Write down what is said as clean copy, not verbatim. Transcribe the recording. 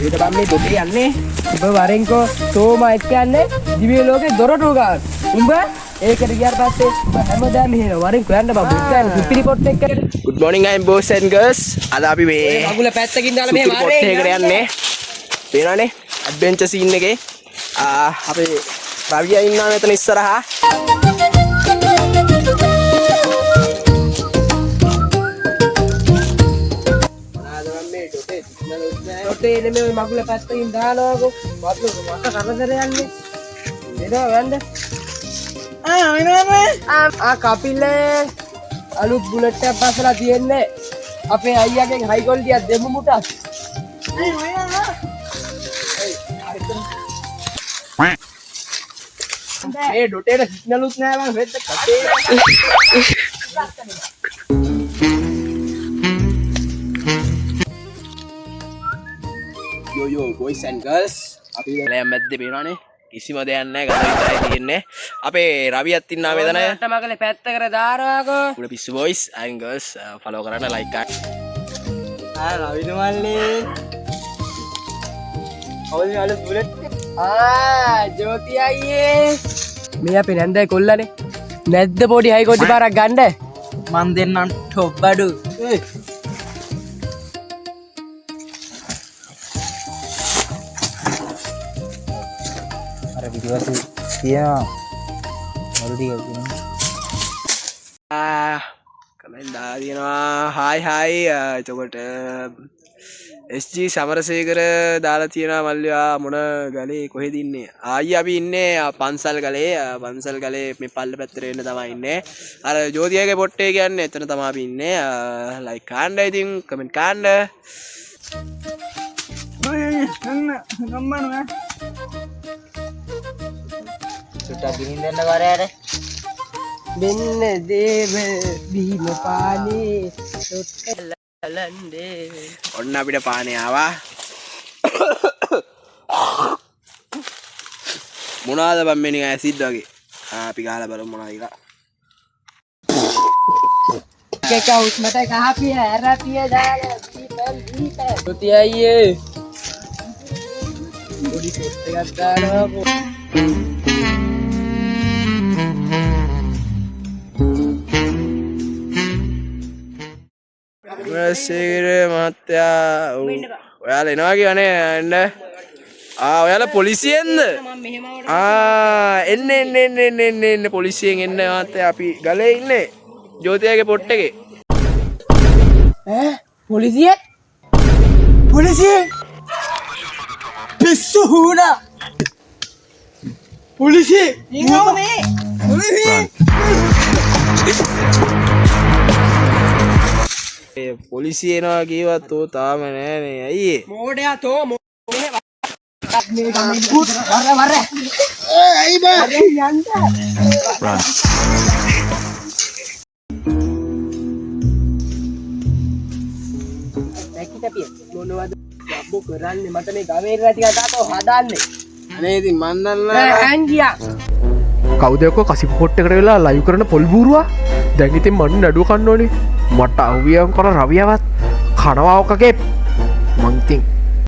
ඊට බම් මේ දෙටේ යන්නේ. ඔබ වරෙන්කෝ තෝමා එක්ක යන්නේ දිව්‍ය ලෝකේ දොරටු ගාන. උඹ ඒකට ගියාට පස්සේ ඔබ හැමදාම මෙහෙ වරෙන්කෝ යන්න බම්. ඉස්සෙන් සුපිරි පොට් එක. Good morning I'm boys and girls. අද අපි මේ මගුල පැත්තකින් දාලා මෙහෙ වරෙන් පොට් එකකට යන්නේ. පේනවනේ ඇඩ්වෙන්චර් සීන් එකේ. අපේ රවියා ඉන්නවා මෙතන ඉස්සරහා. ඔතේ නෙමෙයි මගුල පැත්තකින් දානවාකෝ. මගුල මට කරදර යන්නේ. එනවා වන්ද. කපිලේ අලුත් බුලට් එකක් බසලා තියෙන්නේ. අපේ අයියාගෙන් හයි ක්වොලිටියක් දෙමු මුටක්. ඒ ඩොටේට සිග්නලුත් නෑ මං වෙද්ද කටේ. Yo boys and girls අපි දැන් මැද්දේ පේනවනේ කිසිම දෙයක් නැහැ ගල විතරයි තියෙන්නේ අපේ රවියත් ඉන්නවා මෙතන මගලේ පැත්තකට දාරවාකෝ උඩ පිස්සු boys and girls follow කරන්න like කරන්න රවිද මල්ලේ ඔව් අලුත් බුලට් ජෝති අයියේ මේ අපේ නැන්දයි කොල්ලනේ නැද්ද පොඩි හයි කොටි පාරක් ගන්න මන් දෙන්නම් ටොප් බඩු විදිවසේ තියෙනවා වල ටික තියෙනවා කමෙන්ට් දාලා තියෙනවා හායි එතකොට SG සමරසේකර දාලා තියෙනවා මල්ලියා මොන ගලේ කොහෙද ඉන්නේ ආයි අපි ඉන්නේ පන්සල් ගලේ මේ පල්ල පැත්තට එන්න තමයි ඉන්නේ අර ජෝතියගේ පොට්ටේ කියන්නේ එතන තමයි අපි ඉන්නේ ලයික් කරන්න ඉතින් කමෙන්ට් කරන්න ගම්මනවා සුට්ටක් ගිහින් දෙන්න කරයට දෙන්න දේව බීම පානේ සුට්ටලන්දේ ඔන්න අපිට පානේ ආවා මොනවාද බම් මේ නිකන් ඇසිඩ් වගේ අපි ගහලා බලමු මොනවද කියලා එක උස්මත කහපිය ඇරපිය දාලා දීපල් පුති අයියේ පොඩි සෙට් එකක් දානවා සේර මහත්තයා ඔයාලා එනවා කියවනේ එන්න ඔයාලා පොලිසියෙන්ද එන්න පොලිසියෙන් එන්න මහත්තයා අපි ගලේ ඉන්නේ ජෝතියාගේ පොට් එකේ පොලිසිය පිස්සු හුණා පොලිසිය ඉන්නව මේ පොලිසිය එනවා කීවත් තෝ තාම නෑනේ අයියේ මෝඩයා තෝ වර ඇයි බා යන්න දැක්කිට මොනවද අප්පෝ කරන්නේ මට මේ ගමේ ඉන්න ටික තාතෝ හදන්නේ අනේ ඉතින් මන් දන්නා හැංගියා කවුද එක්ක කසිප පොට් එකට වෙලා ලයිව් කරන පොල් බූරුවා දැන් ඉතින් මන් නඩුව කන්න ඕනේ මට අහුවියම් කර රවියවත් කනවා ඔකගේ මං ඉතින්